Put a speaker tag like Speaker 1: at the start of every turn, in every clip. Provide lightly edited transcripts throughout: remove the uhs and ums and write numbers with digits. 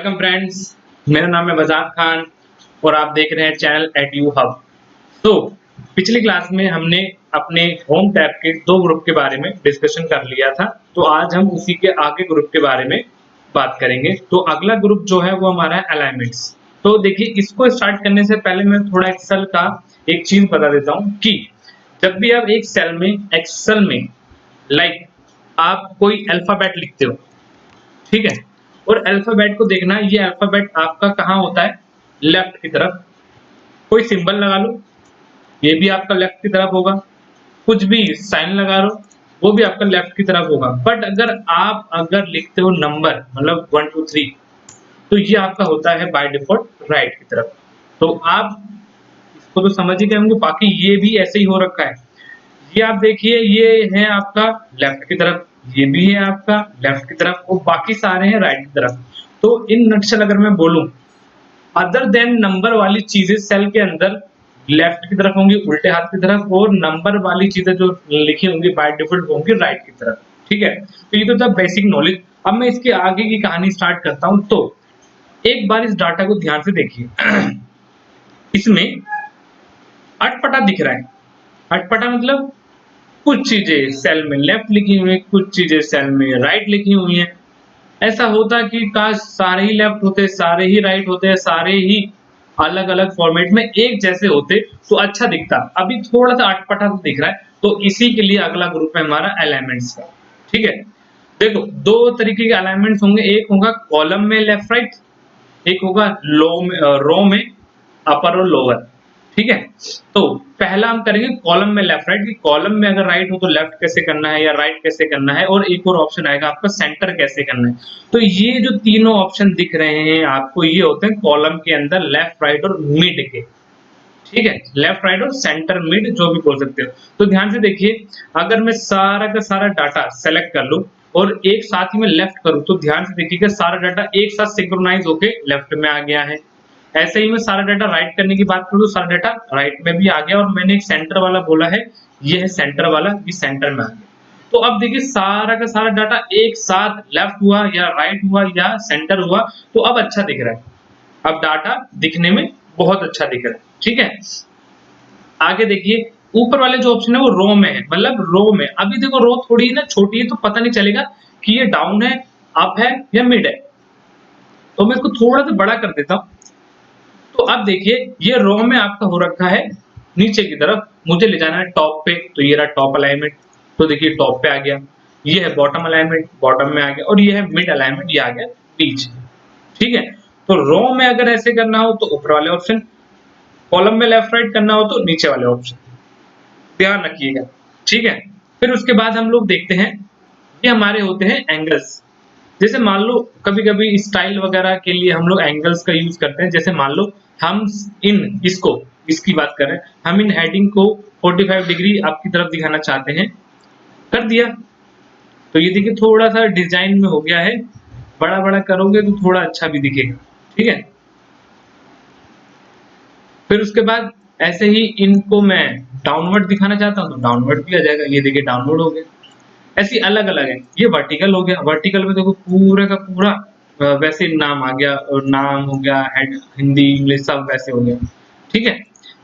Speaker 1: Welcome friends, मेरा नाम है बजाज खान और आप देख रहे हैं चैनल एडयू हब। तो पिछली क्लास में हमने अपने होम टैब के दो ग्रुप के बारे में डिस्कशन कर लिया था। तो आज हम उसी के आगे ग्रुप के बारे में बात करेंगे। तो अगला ग्रुप जो है वो हमारा है अलाइनमेंट्स। तो देखिए, इसको स्टार्ट करने से पहले मैं थोड़ा एक्सेल का एक चीज बता देता हूँ कि जब भी आप एक सेल में एक्सेल में लाइक आप कोई अल्फाबेट लिखते हो, ठीक है, और अल्फाबेट को देखना, ये अल्फाबेट आपका कहाँ होता है, लेफ्ट की तरफ। कोई सिंबल लगा लो, ये भी आपका लेफ्ट की तरफ होगा। कुछ भी साइन लगा लो, वो भी आपका लेफ्ट की तरफ होगा। बट अगर लिखते हो नंबर, मतलब 1 2 3, तो ये आपका होता है बाय डिफॉल्ट राइट की तरफ। तो आप इसको तो समझ ही गए होंगे। बाकी ये भी ऐसे ही हो रखा है। ये आप देखिए, ये है आपका लेफ्ट की तरफ, ये भी है आपका लेफ्ट की तरफ और बाकी सारे हैं राइट की तरफ। तो इन नक्शल अगर मैं बोलूं, अदर देन नंबर वाली चीजें सेल के अंदर लेफ्ट की तरफ होंगी, उल्टे हाथ की तरफ, और नंबर वाली चीजें जो लिखी होंगी बाय डिफॉल्ट होंगी राइट की तरफ। ठीक है, तो ये तो था बेसिक नॉलेज। अब मैं इसके आगे की कहानी स्टार्ट करता हूं। तो एक बार इस डाटा को ध्यान से देखिए। इसमें अटपटा दिख रहा है। अटपटा मतलब कुछ चीजें सेल में लेफ्ट लिखी हुई है, कुछ चीजें सेल में राइट लिखी हुई हैं। ऐसा होता कि काश सारे ही लेफ्ट होते, सारे ही राइट होते, सारे ही अलग अलग फॉर्मेट में एक जैसे होते तो अच्छा दिखता। अभी थोड़ा सा अटपटा सा दिख रहा है। तो इसी के लिए अगला ग्रुप है हमारा अलाइनमेंट्स का। ठीक है, देखो दो तरीके के अलाइनमेंट्स होंगे। एक होगा कॉलम में लेफ्ट राइट, एक होगा रो में अपर और लोअर। ठीक है, तो पहला हम करेंगे कॉलम में लेफ्ट राइट, कि कॉलम में अगर राइट हो तो लेफ्ट कैसे करना है या राइट कैसे करना है, और एक और ऑप्शन आएगा आपका सेंटर कैसे करना है। तो ये जो तीनों ऑप्शन दिख रहे हैं आपको, ये होते हैं कॉलम के अंदर लेफ्ट राइट और मिड के। ठीक है, लेफ्ट राइट और सेंटर मिड जो भी बोल सकते हो। तो ध्यान से देखिए, अगर मैं सारा का सारा डाटा सेलेक्ट कर लूं और एक साथ ही मैं लेफ्ट करूं, तो ध्यान से देखिएगा सारा डाटा एक साथ सिंक्रोनाइज होके लेफ्ट में आ गया है। ऐसे ही मैं सारा डाटा राइट करने की बात करूं तो सारा डाटा राइट में भी आ गया, और मैंने एक सेंटर वाला बोला है, ये है सेंटर वाला, ये सेंटर में आ गया। तो अब देखिए सारा का सारा डाटा एक साथ लेफ्ट हुआ या राइट हुआ या सेंटर हुआ, तो अब अच्छा दिख रहा है। अब डाटा दिखने में बहुत अच्छा दिख रहा है। ठीक है, आगे देखिए, ऊपर वाले जो ऑप्शन है वो रो में है, मतलब रो में। अभी देखो रो थोड़ी ना छोटी है, तो पता नहीं चलेगा कि ये डाउन है, अप है या मिड है। तो मैं इसको थोड़ा सा बड़ा कर देता हूं। तो अब देखिए, ये रो में आपका हो रखा है नीचे की तरफ, मुझे ले जाना है टॉप पे, तो ये रहा टॉप अलाइनमेंट। तो देखिए टॉप पे आ गया। ये है बॉटम अलाइनमेंट, बॉटम में आ गया, और ये है मिड अलाइनमेंट, ये आ गया बीच। ठीक है, तो रो में अगर ऐसे करना हो तो ऊपर वाले ऑप्शन, कॉलम में लेफ्ट राइट करना हो तो नीचे वाले ऑप्शन, ध्यान रखिएगा। ठीक है, फिर उसके बाद हम लोग देखते हैं, ये हमारे होते हैं एंगल्स। जैसे मान लो कभी कभी स्टाइल वगैरह के लिए हम लोग एंगल्स का यूज करते हैं। जैसे मान लो हम इसकी बात करें, हम इन हेडिंग को 45 डिग्री आपकी तरफ दिखाना चाहते हैं, कर दिया। तो ये देखिए थोड़ा सा डिजाइन में हो गया है, बड़ा बड़ा करोगे तो थोड़ा अच्छा भी दिखेगा। ठीक है, फिर उसके बाद ऐसे ही इनको मैं डाउनवर्ड दिखाना चाहता हूँ तो डाउनवर्ड भी आ जाएगा। ये देखिए डाउनवर्ड हो गया। ऐसी अलग अलग है। ये वर्टिकल हो गया, वर्टिकल में देखो पूरा का पूरा वैसे नाम आ गया, और नाम हो गया, हेड हिंदी इंग्लिश सब वैसे हो गया। ठीक है,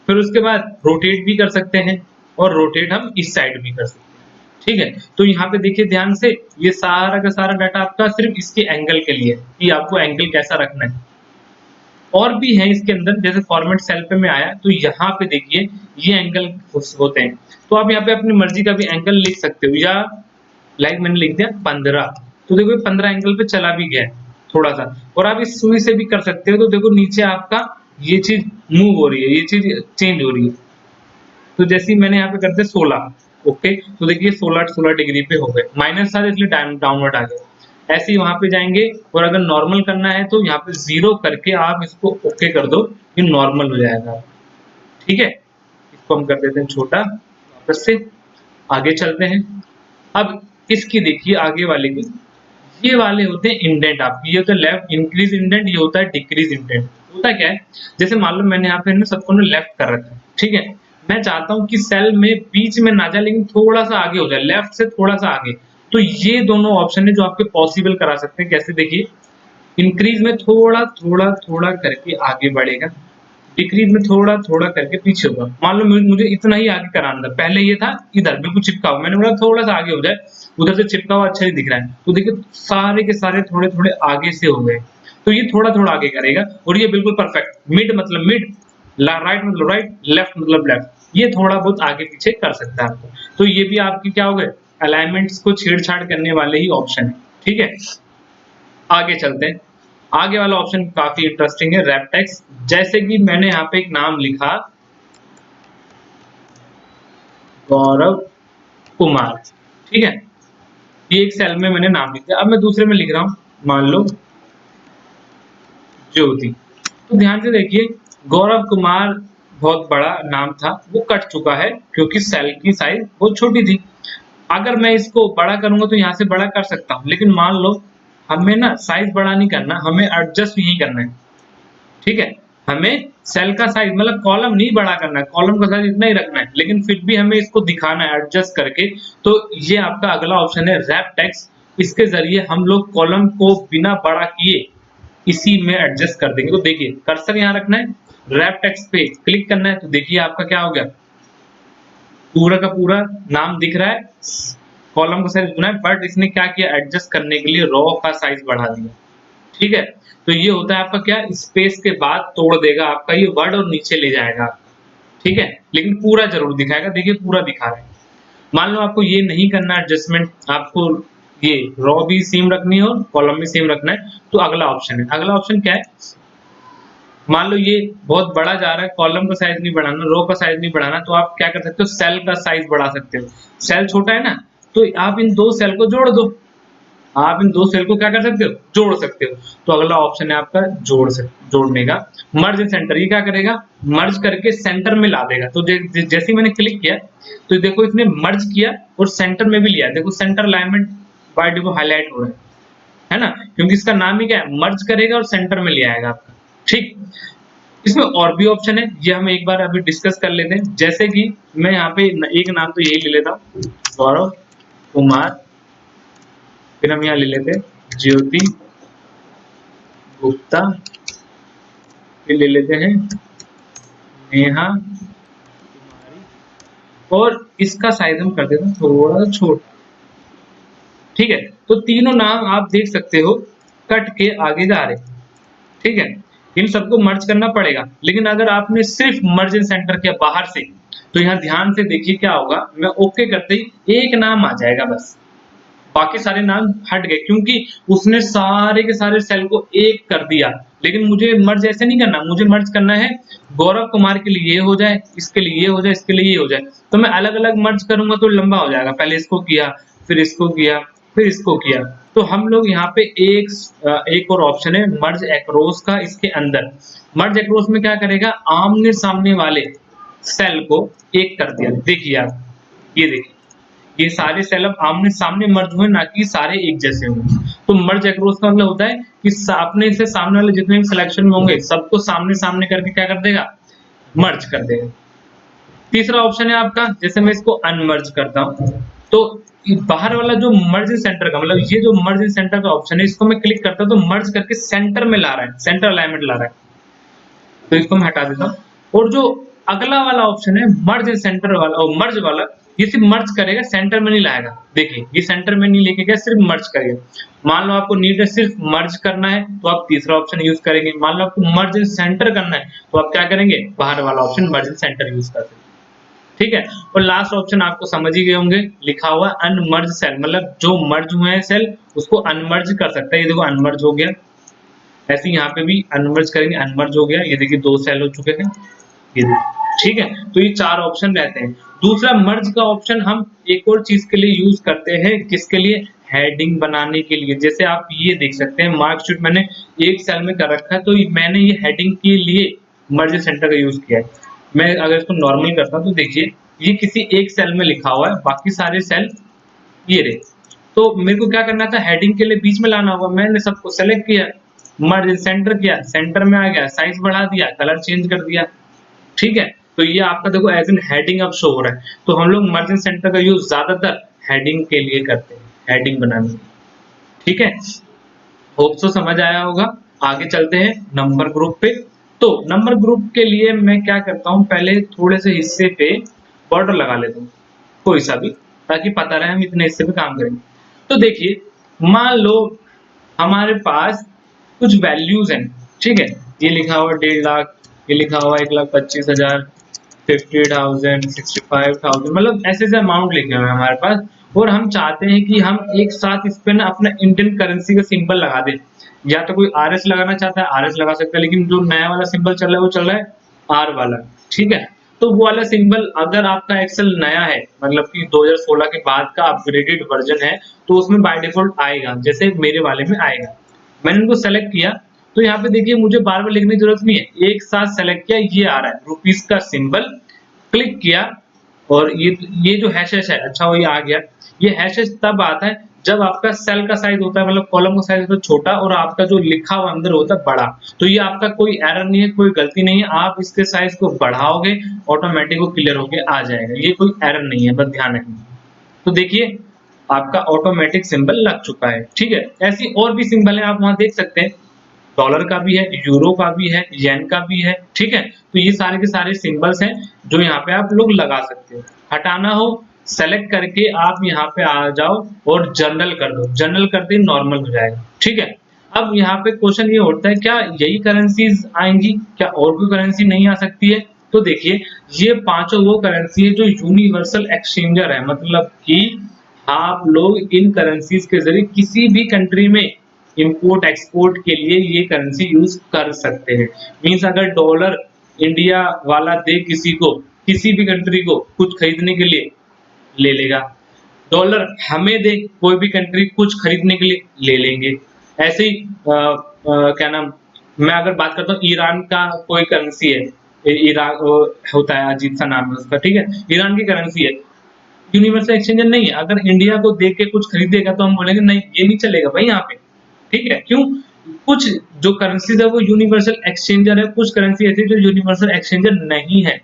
Speaker 1: फिर उसके बाद रोटेट भी कर सकते हैं, और रोटेट हम इस साइड भी कर सकते हैं। ठीक है, तो यहाँ पे देखिए ध्यान से, ये सारा का सारा डाटा आपका सिर्फ इसके एंगल के लिए, कि आपको एंगल कैसा रखना है। और भी है इसके अंदर, जैसे फॉर्मेट सेल पे में आया तो यहाँ पे देखिए ये एंगल होते हैं। तो आप यहाँ पे अपनी मर्जी का भी एंगल लिख सकते हो, या लाइक मैंने लिख दिया 15, तो देखो 15 एंगल पे चला भी गया थोड़ा सा। और आप इस सुई से भी कर सकते हो, तो देखो नीचे आपका ये चीज मूव हो रही है, ये चीज चेंज हो रही है। तो जैसे ही मैंने यहाँ पे कर दिया 16, ओके, तो देखिए 16 डिग्री पे हो गए। माइनस था इसलिए डाउनवर्ड आ गया। ऐसे ही वहां पे जाएंगे, और अगर नॉर्मल करना है तो यहाँ पे 0 करके आप इसको ओके कर दो, ये नॉर्मल हो जाएगा। ठीक है, इसको हम कर देते हैं छोटा। वापस से आगे चलते हैं। अब इसकी देखिए आगे वाले की, ये वाले होते हैं इंडेंट आपकी। ये होता है लेफ्ट इंक्रीज इंडेंट, ये होता है डिक्रीज इंडेंट। होता क्या है, जैसे मान लो मैंने यहाँ पे ना सबको ना लेफ्ट कर रखा है। ठीक है, मैं चाहता हूँ कि सेल में बीच में ना जाए, लेकिन थोड़ा सा आगे हो जाए, लेफ्ट से थोड़ा सा आगे। तो ये दोनों ऑप्शन है जो आपके पॉसिबल करा सकते हैं। कैसे देखिए, इंक्रीज में थोड़ा थोड़ा थोड़ा करके आगे बढ़ेगा, डिक्रीज में थोड़ा थोड़ा करके पीछे होगा। मान लो मुझे इतना ही आगे कराना था, पहले ये था इधर बिल्कुल चिपका हुआ, मैंने बोला थोड़ा सा आगे हो जाए, उधर से चिपका हुआ अच्छा नहीं दिख रहा है, तो देखिए सारे के सारे थोड़े थोड़े आगे से हो गए, तो ये थोड़ा थोड़ा आगे करेगा और ये बिल्कुल परफेक्ट। मिड मतलब मिड, राइट मतलब राइट, लेफ्ट मतलब लेफ्ट, ये थोड़ा बहुत आगे पीछे कर सकता है आपको। तो ये भी आपकी क्या हो गए, अलाइनमेंट्स को छेड़छाड़ करने वाले ही ऑप्शन है। ठीक है, आगे चलते हैं। आगे वाला ऑप्शन काफी इंटरेस्टिंग है, रैप टेक्स्ट। जैसे कि मैंने यहाँ पे एक नाम लिखा, गौरव कुमार, ठीक है, ये एक सेल में मैंने नाम लिख दिया। अब मैं दूसरे में लिख रहा हूं, मान लो ज्योति। तो ध्यान से देखिए, गौरव कुमार बहुत बड़ा नाम था, वो कट चुका है क्योंकि सेल की साइज बहुत छोटी थी। अगर मैं इसको बड़ा करूंगा तो यहाँ से बड़ा कर सकता हूँ, लेकिन मान लो हमें ना साइज बड़ा नहीं करना, हमें एडजस्ट यही करना है। ठीक है, हमें सेल का साइज मतलब कॉलम नहीं बड़ा करना है, कॉलम का साइज इतना ही रखना है, लेकिन फिर भी हमें इसको दिखाना है एडजस्ट करके। तो ये आपका अगला ऑप्शन है, रैप टेक्स्ट। इसके जरिए हम लोग कॉलम को बिना बड़ा किए इसी में एडजस्ट कर देंगे। तो देखिए कर्सर यहाँ रखना है, रैप टेक्स्ट पे क्लिक करना है, तो देखिए आपका क्या हो गया, पूरा का पूरा नाम दिख रहा है, कॉलम का साइज उतना है, बट इसने क्या किया, एडजस्ट करने के लिए रो का साइज बढ़ा दिया। ठीक है, तो ये होता है आपका क्या, स्पेस के बाद तोड़ देगा आपका ये वर्ड और नीचे ले जाएगा। ठीक है, लेकिन पूरा जरूर दिखाएगा, देखिए पूरा दिखा रहा है। मान लो आपको ये नहीं करना एडजस्टमेंट, आपको ये रो भी सेम रखनी है और कॉलम भी सेम रखना है, तो अगला ऑप्शन है। अगला ऑप्शन क्या है, मान लो ये बहुत बड़ा जा रहा है, कॉलम का साइज नहीं बढ़ाना, रो का साइज नहीं बढ़ाना, तो आप क्या कर सकते हो, सेल का साइज बढ़ा सकते हो। सेल छोटा है ना, तो आप इन दो सेल को जोड़ दो, आप इन दो सेल को क्या कर सकते हो, जोड़ सकते हो। तो अगला ऑप्शन है आपका जोड़ने का। मर्ज इन सेंटर, ये क्या करेगा, मर्ज करके सेंटर में ला देगा। तो जैसे ही मैंने क्लिक किया तो देखो इसने मर्ज किया और सेंटर में भी लिया, देखो centre alignment by default highlight हो रहा है ना, क्योंकि इसका नाम ही क्या है, मर्ज करेगा और सेंटर में ले आएगा आपका। ठीक, इसमें और भी ऑप्शन है, ये हम एक बार अभी डिस्कस कर लेते हैं। जैसे कि मैं यहाँ पे एक नाम तो यही ले लेता हूँ, गौरव कुमार, फिर हम यहाँ ले लेते हैं ज्योति गुप्ता, फिर ले लेते हैं नेहा कुमारी, और इसका साइज हम कर देते हैं थोड़ा छोटा। ठीक है, तो तीनों नाम आप देख सकते हो कट के आगे जा रहे। ठीक है, इन सबको मर्ज करना पड़ेगा, लेकिन अगर आपने सिर्फ मर्ज इन सेंटर किया बाहर से, तो यहाँ ध्यान से देखिए क्या होगा, मैं ओके करते ही एक नाम आ जाएगा बस, बाकी सारे नाम हट गए, क्योंकि उसने सारे के सारे सेल को एक कर दिया। लेकिन मुझे मर्ज ऐसे नहीं करना, मुझे मर्ज करना है गौरव कुमार के लिए ये हो जाए, इसके लिए ये हो जाए, इसके लिए ये हो जाए, तो मैं अलग अलग मर्ज करूंगा तो लंबा हो जाएगा, पहले इसको किया, फिर इसको किया, फिर इसको किया। तो हम लोग यहाँ पे एक और ऑप्शन है मर्ज एक्रोस का, इसके अंदर मर्ज एक्रोस में क्या करेगा, आमने सामने वाले सेल को एक कर दिया। देखिए आप, ये देखिए ये सारे सेल अब आमने सामने मर्ज हुए, ना कि सारे एक जैसे हुए। तो मर्ज एक्रोस का मतलब होता है कि अपने से सामने वाले जितने भी सिलेक्शन में होंगे सबको सामने सामने करके क्या कर देगा, मर्ज कर देगा। तीसरा ऑप्शन है आपका, जैसे मैं इसको अनमर्ज करता हूं, तो बाहर वाला जो मर्ज इन सेंटर का मतलब ये जो मर्ज इन सेंटर का ऑप्शन है, इसको मैं क्लिक करता हूं तो मर्ज करके सेंटर में ला रहा है, सेंटर अलाइनमेंट ला रहा है, तो इसको मैं हटा देता हूं। और जो अगला वाला ऑप्शन है मर्ज इन सेंटर वाला और मर्ज वाला, ये सिर्फ मर्ज करेगा, सेंटर में नहीं लाएगा। देखिए ये सेंटर में नहीं लेके गया, सिर्फ मर्ज करेगा। मान लो आपको नीड है सिर्फ मर्ज करना है, तो आप तीसरा ऑप्शन यूज करेंगे। मान लो आपको मर्ज इन सेंटर करना है, तो आप क्या करेंगे, बाहर वाला ऑप्शन मर्ज इन सेंटर यूज करते हैं। ठीक है, और लास्ट ऑप्शन आपको समझ ही गए होंगे, लिखा हुआ अनमर्ज सेल, मतलब जो मर्ज हुए हैं सेल उसको अनमर्ज कर सकता है। ये देखो अनमर्ज हो गया, ऐसे यहाँ पे भी अनमर्ज करेंगे, अनमर्ज हो गया, ये देखिए दो सेल हो चुके हैं, ये देखिए। ठीक है, तो ये चार ऑप्शन रहते हैं। दूसरा मर्ज का ऑप्शन हम एक और चीज के लिए यूज करते हैं, किसके लिए, हेडिंग बनाने के लिए। जैसे आप ये देख सकते हैं मार्कशीट मैंने एक सेल में कर रखा है, तो मैंने ये हेडिंग के लिए मर्ज सेंटर का यूज किया है। मैं अगर इसको नॉर्मल करता हूं तो देखिए ये किसी एक सेल में लिखा हुआ है, बाकी सारे सेल ये रहे। तो मेरे को क्या करना था, हेडिंग के लिए बीच में लाना होगा, मैंने सबको सेलेक्ट किया, मर्ज सेंटर किया, सेंटर में आ गया, साइज बढ़ा दिया, कलर चेंज कर दिया। ठीक है, तो ये आपका देखो एज एन हेडिंग अब शो हो रहा है। तो हम लोग मर्ज सेंटर का यूज ज्यादातर हेडिंग के लिए करते हैं, हेडिंग बनाने के लिए। ठीक है, होप सो समझ आया होगा। आगे चलते हैं नंबर ग्रुप पे। तो नंबर ग्रुप के लिए मैं क्या करता हूँ, पहले थोड़े से हिस्से पे बॉर्डर लगा लेता हूँ, कोई सा भी, ताकि पता रहे हम इतने हिस्से पे काम करेंगे। तो देखिए, मान लो हमारे पास कुछ वैल्यूज हैं, ठीक है, ये लिखा हुआ 1.5 लाख, ये लिखा हुआ 1,25,000, 50,000, 65,000, मतलब ऐसे ऐसे अमाउंट लिखे हुए हैं हमारे पास। और हम चाहते हैं कि हम एक साथ इस पे ना अपना इंडियन करेंसी का सिंबल लगा दें। या तो कोई आर एस लगाना चाहता है, आर एस लगा सकता है, लेकिन जो नया वाला सिंबल चल रहा है वो चल रहा है आर वाला, ठीक है। तो वो वाला सिंबल अगर आपका एक्सेल नया है, मतलब कि 2016 के बाद का अपग्रेडेड वर्जन है, तो उसमें बाय डिफॉल्ट आएगा, जैसे मेरे वाले में आएगा। मैंने उनको सेलेक्ट किया, तो यहाँ पे देखिए मुझे बार बार लिखने की जरूरत नहीं है, एक साथ सेलेक्ट किया, ये आ रहा है रुपीस का सिंबल, क्लिक किया, और ये जो हैश है, अच्छा वो ये आ गया। ये हैश तब आता है जब आपका सेल का साइज होता है, मतलब कॉलम का साइज होता है छोटा, और आपका जो लिखा हुआ अंदर होता है बड़ा। तो ये आपका कोई एरर नहीं है, कोई गलती नहीं है, आप इसके साइज को बढ़ाओगे ऑटोमेटिक वो क्लियर होके आ जाएगा, ये कोई एरर नहीं है, बस ध्यान रखना। तो देखिए आपका ऑटोमेटिक सिंबल लग चुका है, ठीक है। ऐसी और भी सिंबल है, आप वहां देख सकते हैं, डॉलर का भी है, यूरो का भी है, येन का भी है, ठीक है। तो ये सारे के सारे सिंबल्स हैं जो यहाँ पे आप लोग लगा सकते हो। हटाना हो, सेलेक्ट करके आप यहाँ पे आ जाओ और जनरल कर दो, जनरल करते ही नॉर्मल हो जाएगा, ठीक है। अब यहाँ पे क्वेश्चन ये उठता है, क्या यही करेंसीज आएंगी, क्या और कोई करेंसी नहीं आ सकती है? तो देखिए, ये पांचों वो करेंसी है जो यूनिवर्सल एक्सचेंजर है, मतलब कि आप लोग इन करेंसीज के जरिए किसी भी कंट्री में इंपोर्ट एक्सपोर्ट के लिए ये करेंसी यूज कर सकते हैं। मींस अगर डॉलर इंडिया वाला दे किसी को, किसी भी कंट्री को कुछ खरीदने के लिए, ले लेगा। डॉलर हमें दे कोई भी कंट्री कुछ खरीदने के लिए, ले लेंगे। ऐसे ही क्या नाम, मैं अगर बात करता हूँ ईरान का कोई करेंसी है, ईरान होता है, अजीब सा नाम है उसका, ठीक है, ईरान की करेंसी है, यूनिवर्सल एक्सचेंजर नहीं है। अगर इंडिया को देख के कुछ खरीदेगा तो हम बोलेंगे नहीं, ये नहीं चलेगा भाई यहाँ पे, ठीक है। क्यों? कुछ जो करेंसीज है वो यूनिवर्सल एक्सचेंजर है, कुछ करेंसी ऐसी जो यूनिवर्सल एक्सचेंजर नहीं है,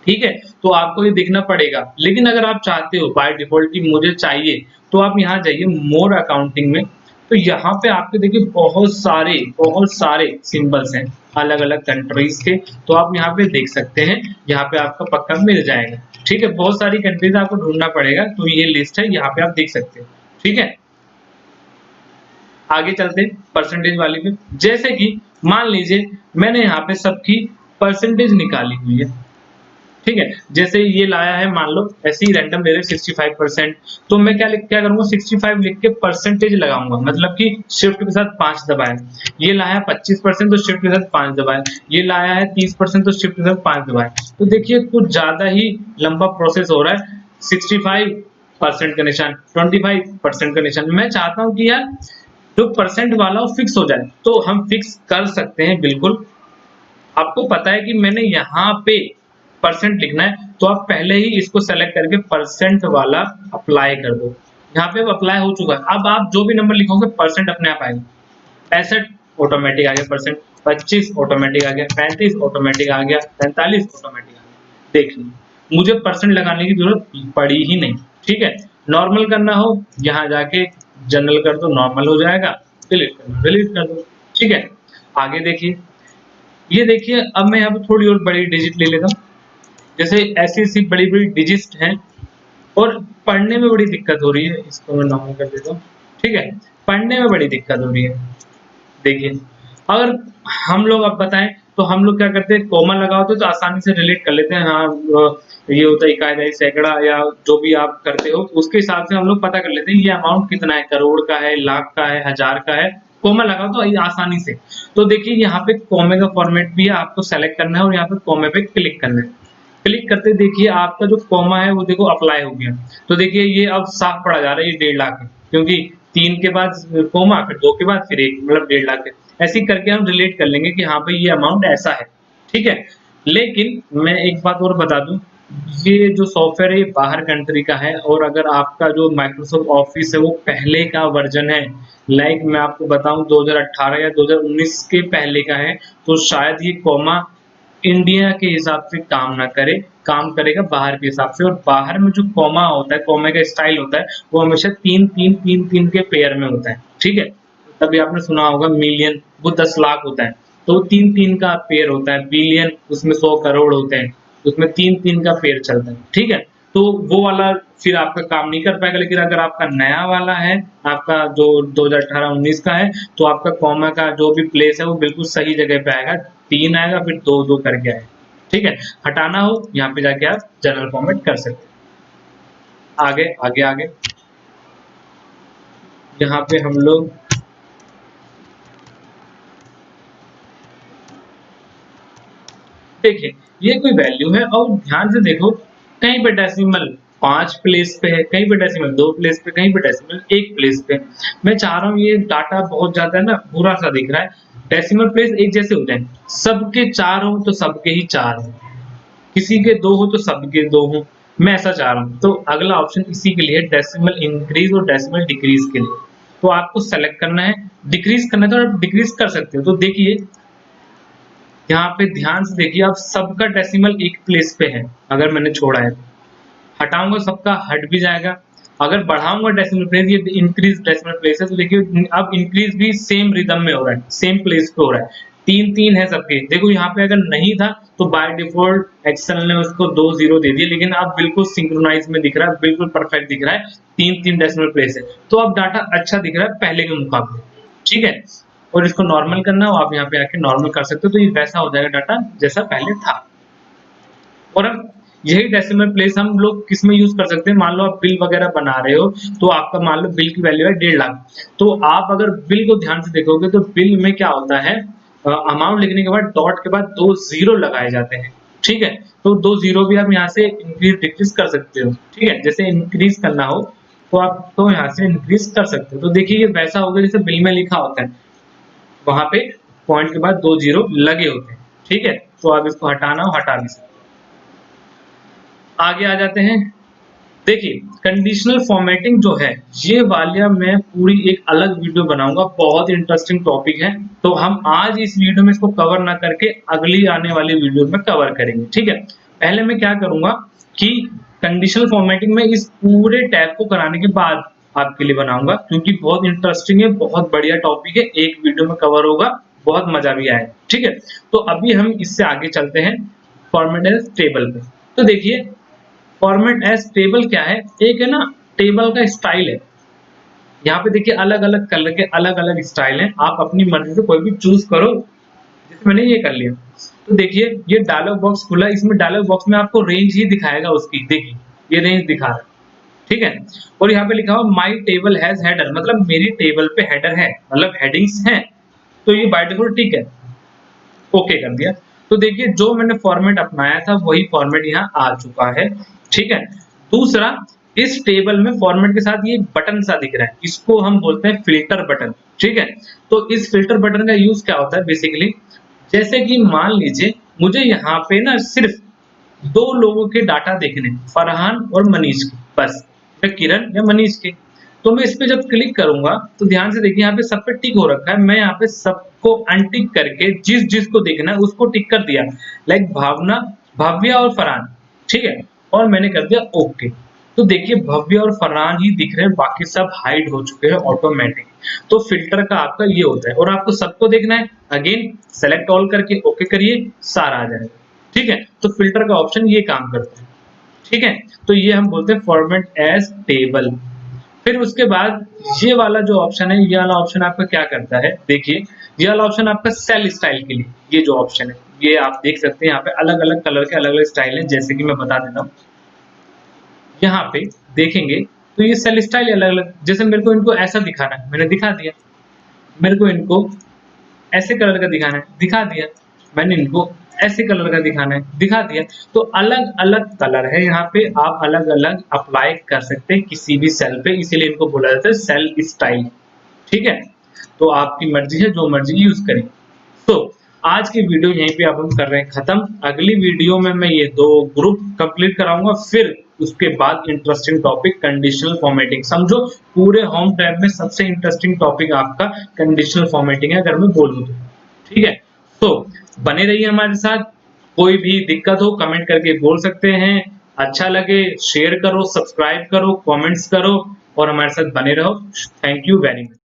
Speaker 1: ठीक है। तो आपको ये देखना पड़ेगा। लेकिन अगर आप चाहते हो बाय डिफॉल्ट की मुझे चाहिए, तो आप यहाँ जाइए मोर अकाउंटिंग में, तो यहाँ पे आपके देखिए बहुत सारे सिंबल्स हैं अलग अलग कंट्रीज के। तो आप यहाँ पे देख सकते हैं, यहाँ पे आपको पक्का मिल जाएगा, ठीक है। बहुत सारी कंट्रीज आपको ढूंढना पड़ेगा, तो ये लिस्ट है, यहाँ पे आप देख सकते हैं, ठीक है। आगे चलते हैं परसेंटेज वाली पे। जैसे कि मान लीजिए मैंने यहाँ पे सबकी परसेंटेज निकाली हुई है, ठीक है। जैसे ये लाया है, मान लो ऐसे ही रैंडम ले रहे 65%, तो मैं क्या करूंगा, 65 लिख के परसेंटेज लगाऊंगा, मतलब कि शिफ्ट के साथ 5 दबाए। ये लाया 25%, तो शिफ्ट के साथ 5 दबाए। ये लाया है 30%, तो शिफ्ट के साथ 5 दबाए। तो देखिए कुछ ज्यादा ही लंबा प्रोसेस हो रहा है। 65% का निशान, 25% का निशान, मैं चाहता हूँ कि यार जो परसेंट वाला वो फिक्स हो जाए, तो हम फिक्स कर सकते हैं बिल्कुल। आपको पता है कि मैंने यहाँ पे परसेंट लिखना है, तो आप पहले ही इसको सेलेक्ट करके परसेंट वाला अप्लाई कर दो। यहाँ पे अप्लाई हो चुका है। अब आप जो भी नंबर लिखोगे परसेंट अपने आप आएगा। 65 ऑटोमेटिक आ गया परसेंट, 25 ऑटोमेटिक आ गया, 35 ऑटोमेटिक आ गया, 45 ऑटोमेटिक आ गया। देखिए मुझे परसेंट लगाने की जरूरत पड़ी ही नहीं, ठीक है। नॉर्मल करना हो, यहाँ जाके जनरल कर दो, नॉर्मल हो जाएगा, डिलीट करना डिलीट कर दो, ठीक है। आगे देखिए, ये देखिए अब मैं यहाँ पे थोड़ी और बड़ी डिजिट ले लेता हूँ। जैसे ऐसी ऐसी बड़ी बड़ी डिजिट हैं और पढ़ने में बड़ी दिक्कत हो रही है, इसको मैं नॉर्मल कर देता हूँ, ठीक है। पढ़ने में बड़ी दिक्कत हो रही है। देखिए अगर हम लोग अब बताएं, तो हम लोग क्या करते हैं, कॉमा लगा होते तो आसानी से रिलेट कर लेते हैं। हाँ ये होता है इकाई, दहाई, सैकड़ा, या जो भी आप करते हो उसके हिसाब से हम लोग पता कर लेते हैं ये अमाउंट कितना है, करोड़ का है, लाख का है, हजार का है। कॉमा लगा तो आसानी से। तो देखिए यहाँ पे कॉमे का फॉर्मेट भी है, आपको सेलेक्ट करना है और यहाँ पे कॉमे पे क्लिक करना है। क्लिक करते देखिए आपका जो कॉमा है वो देखो अप्लाई हो गया। तो देखिए ये अब साफ पड़ा जा रहा है, ये 1.5 लाख है, क्योंकि 3 के बाद कॉमा, फिर 2 के बाद फिर 1, मतलब 1.5 लाख है। ऐसे ही करके हम रिलेट कर लेंगे कि हाँ भाई ये अमाउंट ऐसा है, ठीक है। लेकिन मैं एक बात और बता दूं, ये जो सॉफ्टवेयर है ये बाहर कंट्री का है, और अगर आपका जो माइक्रोसॉफ्ट ऑफिस है वो पहले का वर्जन है, लाइक मैं आपको बताऊं 2018 या 2019 के पहले का है, तो शायद ये कॉमा इंडिया के हिसाब से काम ना करे, काम करेगा बाहर के हिसाब से। और बाहर में जो कॉमा होता है, कॉमे का स्टाइल होता है, वो हमेशा 3 3 3 3 के पेयर में होता है, ठीक है। तभी आपने सुना होगा मिलियन, वो 10 लाख होता है, तो 3-3 का पेयर होता है। बिलियन उसमें 100 करोड़ होते हैं, उसमें 3-3 का पेयर चलता है, ठीक है। तो वो वाला फिर आपका काम नहीं कर पाएगा। लेकिन अगर आपका नया वाला है, आपका जो 2018-19 का है, तो आपका कॉमा का जो भी प्लेस है वो बिल्कुल सही जगह पे आएगा, 3 आएगा फिर 2-2 करके आएगा, ठीक है। हटाना हो यहाँ पे जाके आप जनरल फॉर्मेट कर सकते हैं। आगे आगे आगे यहाँ पे हम लोग देखिए ये कोई वैल्यू है और ध्यान से देखो, कहीं पे डेसिमल 5 प्लेस पे है, कहीं पे डेसिमल 2 प्लेस पे, कहीं पे डेसिमल 1 प्लेस पे। मैं चाह रहा हूँ ये डाटा बहुत ज्यादा है ना बुरा सा दिख रहा है, डेसिमल प्लेस एक जैसे हो जाए, सबके 4 हो तो सबके ही 4 हो, किसी के 2 हो तो सबके 2 हो, मैं ऐसा चाह रहा हूँ। तो अगला ऑप्शन इसी के लिए डेसिमल इंक्रीज और डेसिमल डिक्रीज के लिए। तो आपको सेलेक्ट करना है, डिक्रीज करना है तो आप डिक्रीज कर सकते हो। तो देखिए यहाँ पे ध्यान से देखिए, आप सबका डेसिमल एक प्लेस पे है, अगर मैंने छोड़ा है हटाऊंगा सबका हट भी जाएगा। अगर बढ़ाऊंगा डेसिमल प्लेस, ये इंक्रीज डेसिमल प्लेस है, तो देखिए अब इंक्रीज भी सेम रिदम में हो रहा है, सेम प्लेस पे हो रहा है, 3-3 है सबके। देखो यहाँ पे अगर नहीं था तो बाय डिफॉल्ट एक्सेल ने उसको 2 0 दे दिए, लेकिन अब बिल्कुल सिंक्रोनाइज में दिख रहा है, बिल्कुल परफेक्ट दिख रहा है, 3-3 डेसिमल प्लेस है। तो अब डाटा अच्छा दिख रहा है पहले के मुकाबले, ठीक है। और इसको नॉर्मल करना हो, आप यहाँ पे आके नॉर्मल कर सकते हो, तो ये वैसा हो जाएगा डाटा जैसा पहले था। और अब यही डेसिमल प्लेस हम लोग किस में यूज कर सकते हैं, मान लो आप बिल वगैरह बना रहे हो, तो आपका मान लो बिल की वैल्यू है 1.5 लाख, तो आप अगर बिल को ध्यान से देखोगे तो बिल में क्या होता है, अमाउंट लिखने के बाद डॉट के बाद 2 0 लगाए जाते हैं, ठीक है। तो 2 0 भी आप यहाँ से इंक्रीज डिक्रीज कर सकते हो, ठीक है। जैसे इंक्रीज करना हो तो आप तो यहाँ से इंक्रीज कर सकते हो। तो देखिए ये वैसा होगा जैसे बिल में लिखा होता है, वहां पे पॉइंट के बाद 2 0 लगे होते हैं, ठीक है। तो आप इसको हटाना हो हटा भी सकते। आगे आ जाते हैं, देखिए कंडीशनल फॉर्मेटिंग जो है ये वालिया मैं पूरी एक अलग वीडियो बनाऊंगा, बहुत इंटरेस्टिंग टॉपिक है। तो हम आज इस वीडियो में इसको कवर ना करके अगली आने वाली वीडियो में कवर करेंगे, ठीक है। पहले मैं क्या करूंगा कि कंडीशनल फॉर्मेटिंग में इस पूरे टैब को कराने के बाद आपके लिए बनाऊंगा, क्योंकि बहुत इंटरेस्टिंग है, बहुत बढ़िया टॉपिक है, एक वीडियो में कवर होगा, बहुत मजा भी आएगा, ठीक है। तो अभी हम इससे आगे चलते हैं फॉर्मेट एज टेबल पे। तो देखिए फॉर्मेट एज टेबल क्या है, एक है ना टेबल का स्टाइल है। यहाँ पे देखिए अलग अलग कलर के अलग अलग स्टाइल हैं, आप अपनी मर्जी से कोई भी चूज करो। जैसे मैंने ये कर लिया, तो देखिए ये डायलॉग बॉक्स खुला, इसमें डायलॉग बॉक्स में आपको रेंज ही दिखाएगा उसकी, देखिए ये रेंज दिखा रहा है, ठीक है। और यहाँ पे लिखा हुआ माई टेबल हैज हेडर, मतलब मेरी टेबल पे हेडर है, मतलब हेडिंग्स हैं, तो ये बाय डिफॉल्ट ठीक है, ओके कर दिया। तो देखिए जो मैंने फॉर्मेट अपनाया था वही फॉर्मेट यहाँ आ चुका है, ठीक है। दूसरा, इस टेबल में फॉर्मेट के साथ ये बटन सा दिख रहा है, इसको हम बोलते हैं फिल्टर बटन, ठीक है। तो इस फिल्टर बटन का यूज क्या होता है बेसिकली, जैसे कि मान लीजिए मुझे यहाँ पे ना सिर्फ 2 लोगों के डाटा देखने, फरहान और मनीष के, बस, या किरण या मनीष के। तो मैं इस पे जब क्लिक करूंगा तो ध्यान से देखिए यहाँ पे सब पे टिक हो रखा है, मैं यहाँ पे सबको अनटिक करके जिस जिसको देखना है उसको टिक कर दिया, लाइक भावना, भव्य और फरहान, ठीक है। और मैंने कर दिया ओके। तो देखिए भव्य और फरहान ही दिख रहे हैं, बाकी सब हाइड हो चुके हैं ऑटोमेटिक। तो फिल्टर का आपका ये होता है, और आपको सबको देखना है, अगेन सेलेक्ट ऑल करके ओके करिए, सारा आ जाएगा, ठीक है। तो फिल्टर का ऑप्शन ये काम करता है, ठीक है। तो ये हम बोलते हैं फॉर्मेट एज टेबल। फिर उसके बाद ये वाला जो ऑप्शन है, ये वाला ऑप्शन आपका क्या करता है, देखिए ये वाला ऑप्शन आपका सेल स्टाइल के लिए, ये जो ऑप्शन है ये आप देख सकते हैं, यहाँ पे अलग अलग कलर के अलग अलग स्टाइल है, जैसे कि मैं बता देता हूँ। यहाँ पे देखेंगे तो ये सेल स्टाइल अलग अलग, जैसे मेरे को इनको ऐसा दिखाना है मैंने दिखा दिया, मेरे को इनको ऐसे कलर का दिखाना है दिखा दिया, मैंने इनको ऐसे कलर का दिखाना है दिखा दिया। तो अलग अलग कलर है यहाँ पे, आप अलग अलग अप्लाई कर सकते हैं किसी भी सेल पे, इसीलिए इनको बोला जाता है सेल स्टाइल, ठीक है। तो आपकी मर्जी है, जो मर्जी यूज करें। तो आज की वीडियो यहीं पे अब हम कर रहे हैं खत्म। अगली वीडियो में मैं ये 2 ग्रुप कंप्लीट कराऊंगा, फिर उसके बाद इंटरेस्टिंग टॉपिक कंडीशनल फॉर्मेटिंग। समझो पूरे होम टैब में सबसे इंटरेस्टिंग टॉपिक आपका कंडीशनल फॉर्मेटिंग है, अगर मैं बोलूं तो, ठीक है। तो बने रहिए हमारे साथ, कोई भी दिक्कत हो कमेंट करके बोल सकते हैं, अच्छा लगे शेयर करो, सब्सक्राइब करो, कमेंट्स करो और हमारे साथ बने रहो। Thank you very much.